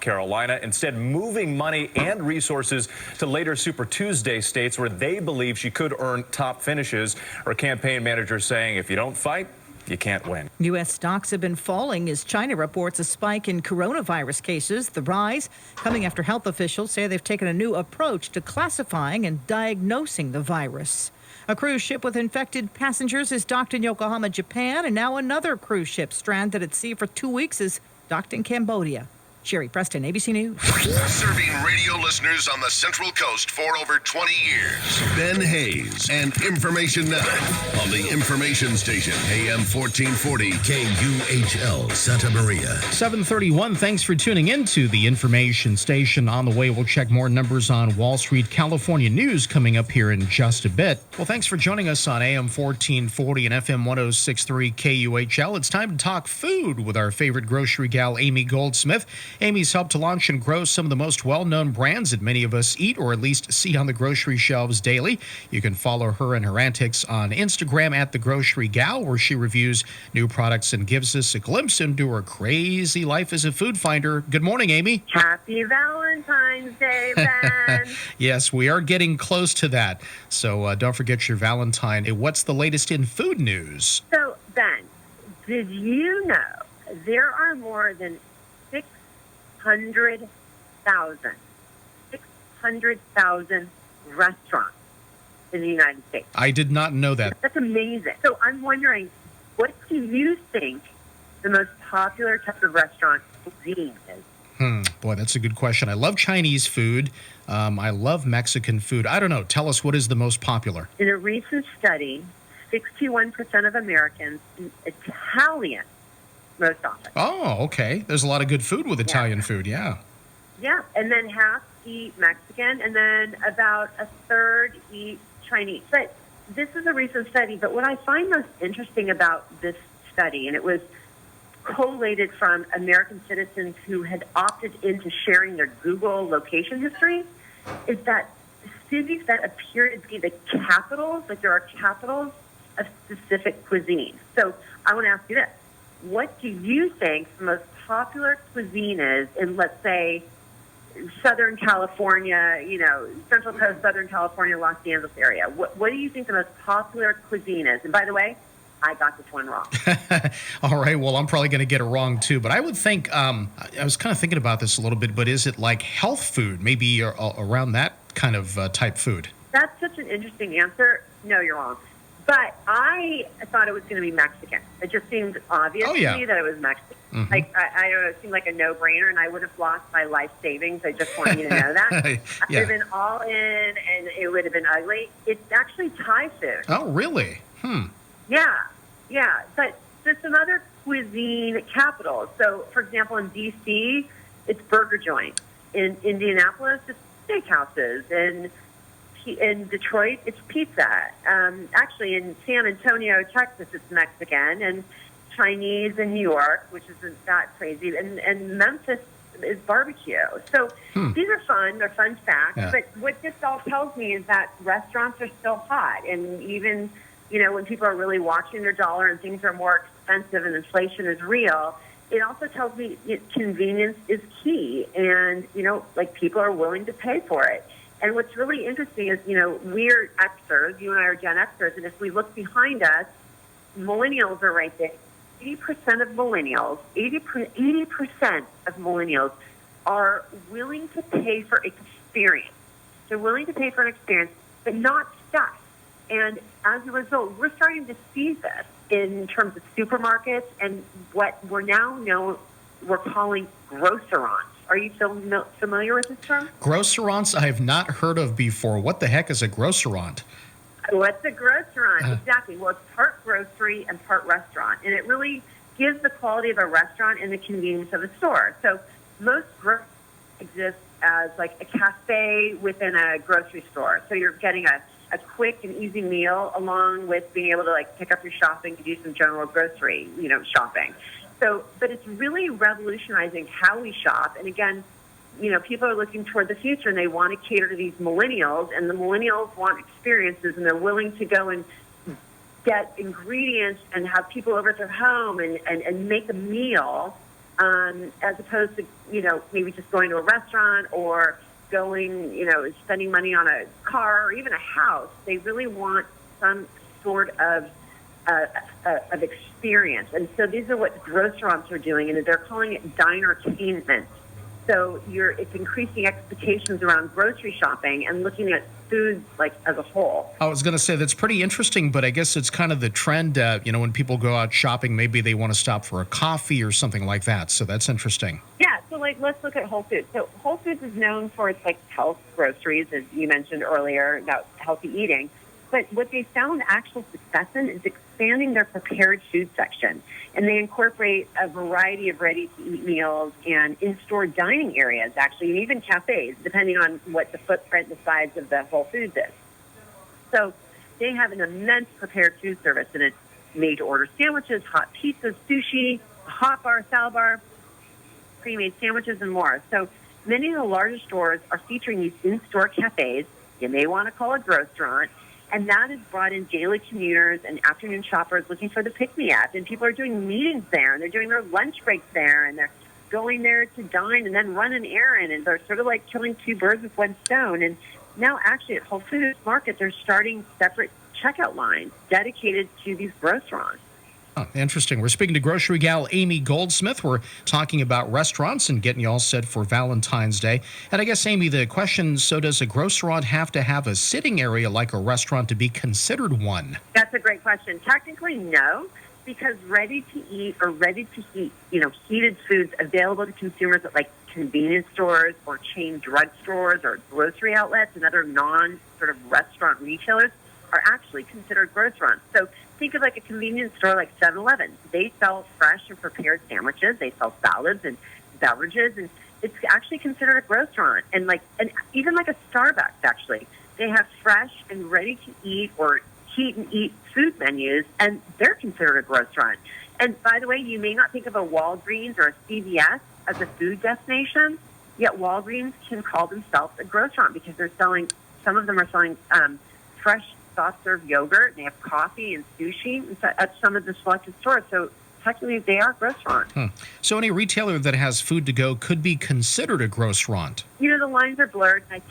Carolina, instead moving money and resources to later Super Tuesday states where they believe she could earn top finishes. Her campaign manager saying if you don't fight, you can't win. U.S. stocks have been falling as China reports a spike in coronavirus cases. The rise coming after health officials say they've taken a new approach to classifying and diagnosing the virus. A cruise ship with infected passengers is docked in Yokohama, Japan, and now another cruise ship stranded at sea for 2 weeks is docked in Cambodia. Sherry Preston, ABC News. Serving radio listeners on the Central Coast for over 20 years. Ben Heighes and Information Now on the Information Station, AM 1440 KUHL Santa Maria. 7:31. Thanks for tuning in to the Information Station. On the way, we'll check more numbers on Wall Street, California news coming up here in just a bit. Well, thanks for joining us on AM 1440 and FM 1063 KUHL. It's time to talk food with our favorite grocery gal, Amy Goldsmith. Amy's helped to launch and grow some of the most well-known brands that many of us eat or at least see on the grocery shelves daily. You can follow her and her antics on Instagram at The Grocery Gal, where she reviews new products and gives us a glimpse into her crazy life as a food finder. Good morning, Amy. Happy Valentine's Day, Ben. Yes, we are getting close to that. So don't forget your Valentine. What's the latest in food news? So, Ben, did you know there are more than 600,000 restaurants in the United States. I did not know that. That's amazing. So I'm wondering, what do you think the most popular type of restaurant cuisine is? Boy, that's a good question. I love Chinese food. I love Mexican food. I don't know. Tell us, what is the most popular? In a recent study, 61% of Americans eat Italian most often. Oh, okay. There's a lot of good food with Italian food, yeah. Yeah, and then half eat Mexican, and then about a third eat Chinese. But this is a recent study, but what I find most interesting about this study, and it was collated from American citizens who had opted into sharing their Google location history, is that cities that appear to be the capitals, like there are capitals of specific cuisine. So I want to ask you this. What do you think the most popular cuisine is in, let's say, Southern California, Central Coast, Southern California, Los Angeles area? What do you think the most popular cuisine is? And by the way, I got this one wrong. All right. Well, I'm probably going to get it wrong, too. But I would think, I was kind of thinking about this a little bit, but is it like health food, maybe around that kind of type food? That's such an interesting answer. No, you're wrong. But I thought it was going to be Mexican. It just seemed obvious to me that it was Mexican. Mm-hmm. Like, I don't know, it seemed like a no-brainer, and I would have lost my life savings. I just want you to know that. I would have been all in, and it would have been ugly. It's actually Thai food. Oh, really? Yeah. But there's some other cuisine capitals. So, for example, in D.C., it's burger joints. In Indianapolis, it's steakhouses. In Detroit, it's pizza. Actually, in San Antonio, Texas, it's Mexican, and Chinese in New York, which isn't that crazy, and Memphis is barbecue. So these are fun. They're fun facts. Yeah. But what this all tells me is that restaurants are still hot, and even when people are really watching their dollar and things are more expensive and inflation is real, it also tells me convenience is key, and like people are willing to pay for it. And what's really interesting is, we're Xers, you and I are Gen Xers, and if we look behind us, millennials are right there. 80% of millennials are willing to pay for experience. They're willing to pay for an experience, but not stuff. And as a result, we're starting to see this in terms of supermarkets and what we're calling grocerants. Are you familiar with this term? Grocerants I have not heard of before. What the heck is a grocerant? What's a grocerant? Exactly. Well, it's part grocery and part restaurant. And it really gives the quality of a restaurant and the convenience of a store. So most groceries exist as like a cafe within a grocery store. So you're getting a quick and easy meal along with being able to like pick up your shopping and do some general grocery, shopping. So, but it's really revolutionizing how we shop. And again, people are looking toward the future and they want to cater to these millennials, and the millennials want experiences, and they're willing to go and get ingredients and have people over at their home and make a meal as opposed to, maybe just going to a restaurant or going, spending money on a car or even a house. They really want some sort of experience. And so these are what restaurants are doing, and they're calling it dinertainment. So it's increasing expectations around grocery shopping and looking at food like as a whole. I was going to say that's pretty interesting, but I guess it's kind of the trend. When people go out shopping, maybe they want to stop for a coffee or something like that. So that's interesting. Yeah. So let's look at Whole Foods. So Whole Foods is known for its health groceries, as you mentioned earlier about healthy eating. But what they found actual success in is expanding their prepared food section. And they incorporate a variety of ready-to-eat meals and in-store dining areas, actually, and even cafes, depending on what the footprint and the size of the Whole Foods is. So they have an immense prepared food service, and it's made-to-order sandwiches, hot pizzas, sushi, a hot bar, salad bar, pre-made sandwiches, and more. So many of the larger stores are featuring these in-store cafes. You may want to call it a restaurant. And that has brought in daily commuters and afternoon shoppers looking for the pick-me-up. And people are doing meetings there, and they're doing their lunch breaks there, and they're going there to dine and then run an errand. And they're sort of like killing two birds with one stone. And now actually at Whole Foods Market, they're starting separate checkout lines dedicated to these restaurants. Oh, interesting. We're speaking to Grocery Gal Amy Goldsmith. We're talking about restaurants and getting you all set for Valentine's Day. And I guess, Amy, the question, so does a grocerant have to have a sitting area like a restaurant to be considered one? That's a great question. Technically, no, because ready-to-eat or ready-to-heat, heated foods available to consumers at convenience stores or chain drugstores or grocery outlets and other non-sort of restaurant retailers are actually considered grocerants. So think of a convenience store like 7-Eleven. They sell fresh and prepared sandwiches. They sell salads and beverages, and it's actually considered a grocerant. And even a Starbucks, actually, they have fresh and ready-to-eat or heat-and-eat food menus, and they're considered a grocerant. And by the way, you may not think of a Walgreens or a CVS as a food destination, yet Walgreens can call themselves a grocerant because some of them are selling fresh soft-serve yogurt, and they have coffee and sushi at some of the selected stores. So technically, they are restaurants. So any retailer that has food to go could be considered a grocerant. The lines are blurred. And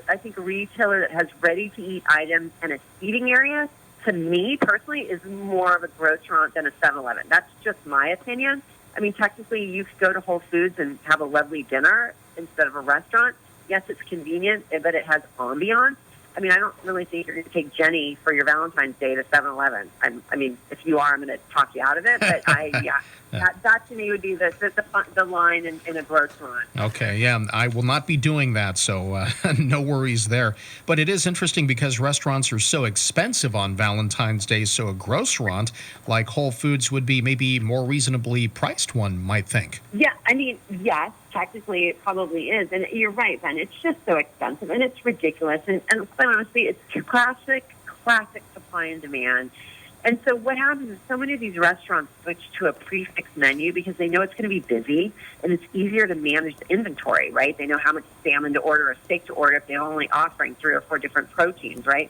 I think a retailer that has ready-to-eat items and a seating area, to me personally, is more of a grocerant than a 7-Eleven. That's just my opinion. I mean, technically, you could go to Whole Foods and have a lovely dinner instead of a restaurant. Yes, it's convenient, but it has ambiance. I mean, I don't really think you're going to take Jenny for your Valentine's Day to 7-Eleven. I mean, if you are, I'm going to talk you out of it. But that to me would be the line in a grocerant. Okay, yeah, I will not be doing that, so no worries there. But it is interesting because restaurants are so expensive on Valentine's Day, so a grocerant like Whole Foods would be maybe more reasonably priced, one might think. Yeah, I mean, yes, technically it probably is. And you're right, Ben. It's just so expensive, and it's ridiculous. And quite honestly, it's classic supply and demand. And so what happens is so many of these restaurants switch to a prefix menu because they know it's going to be busy and it's easier to manage the inventory, right? They know how much salmon to order or steak to order if they're only offering 3 or 4 different proteins, right?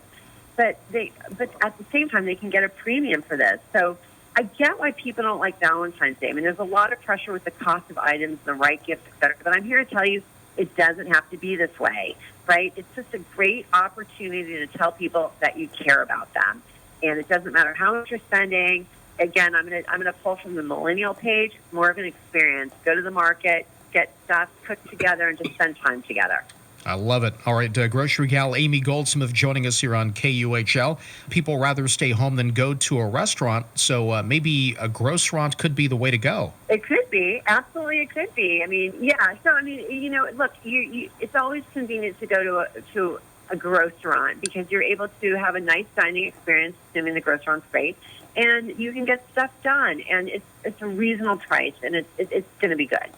But at the same time, they can get a premium for this. So I get why people don't like Valentine's Day. I mean, there's a lot of pressure with the cost of items, the right gift, et cetera. But I'm here to tell you it doesn't have to be this way, right? It's just a great opportunity to tell people that you care about them. And it doesn't matter how much you're spending. Again, I'm gonna pull from the millennial page. More of an experience. Go to the market, get stuff cooked together, and just spend time together. I love it. All right, Grocery Gal Amy Goldsmith joining us here on KUHL. People rather stay home than go to a restaurant, so maybe a grocerant could be the way to go. It could be. Absolutely, it could be. I mean, yeah. So, I mean, look, it's always convenient to go to a grocerant because you're able to have a nice dining experience, assuming the grocerant's great, and you can get stuff done, and it's a reasonable price, and it's going to be good.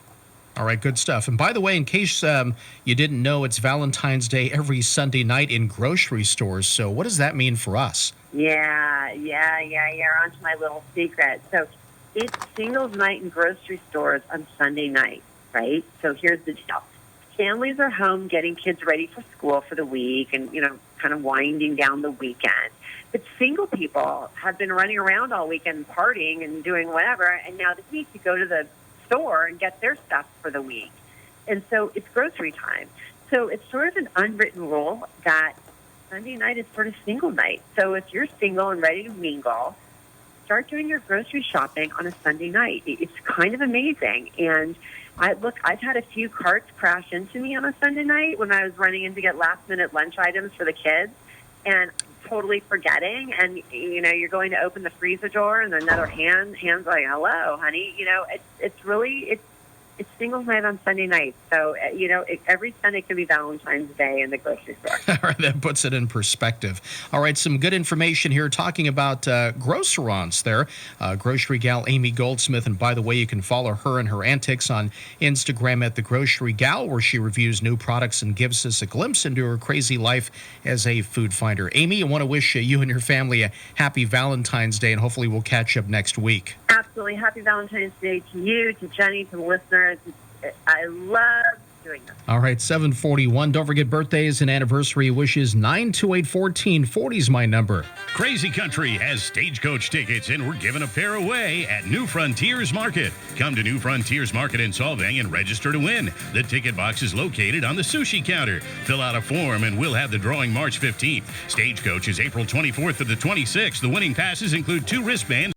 All right, good stuff. And by the way, in case you didn't know, it's Valentine's Day every Sunday night in grocery stores. So what does that mean for us? Yeah. On to my little secret. So it's singles night in grocery stores on Sunday night, right? So here's the deal. Families are home getting kids ready for school for the week and, kind of winding down the weekend. But single people have been running around all weekend partying and doing whatever, and now they need to go to the store and get their stuff for the week. And so it's grocery time. So it's sort of an unwritten rule that Sunday night is sort of single night. So if you're single and ready to mingle, start doing your grocery shopping on a Sunday night. It's kind of amazing. And I've had a few carts crash into me on a Sunday night when I was running in to get last-minute lunch items for the kids, and totally forgetting. And, you know, you're going to open the freezer door, and another hand's like, hello, honey. You know, it's singles night on Sunday night. So, you know, every Sunday could be Valentine's Day in the grocery store. All right, that puts it in perspective. All right, some good information here talking about grocerants there. Grocery Gal Amy Goldsmith. And by the way, you can follow her and her antics on Instagram at The Grocery Gal, where she reviews new products and gives us a glimpse into her crazy life as a food finder. Amy, I want to wish you and your family a happy Valentine's Day, and hopefully we'll catch up next week. Absolutely. Happy Valentine's Day to you, to Jenny, to the listeners. I love doing this. All right, 741. Don't forget birthdays and anniversary wishes. 928-1440 is my number. Crazy Country has Stagecoach tickets, and we're giving a pair away at New Frontiers Market. Come to New Frontiers Market in Solvang and register to win. The ticket box is located on the sushi counter. Fill out a form, and we'll have the drawing March 15th. Stagecoach is April 24th to the 26th. The winning passes include 2 wristbands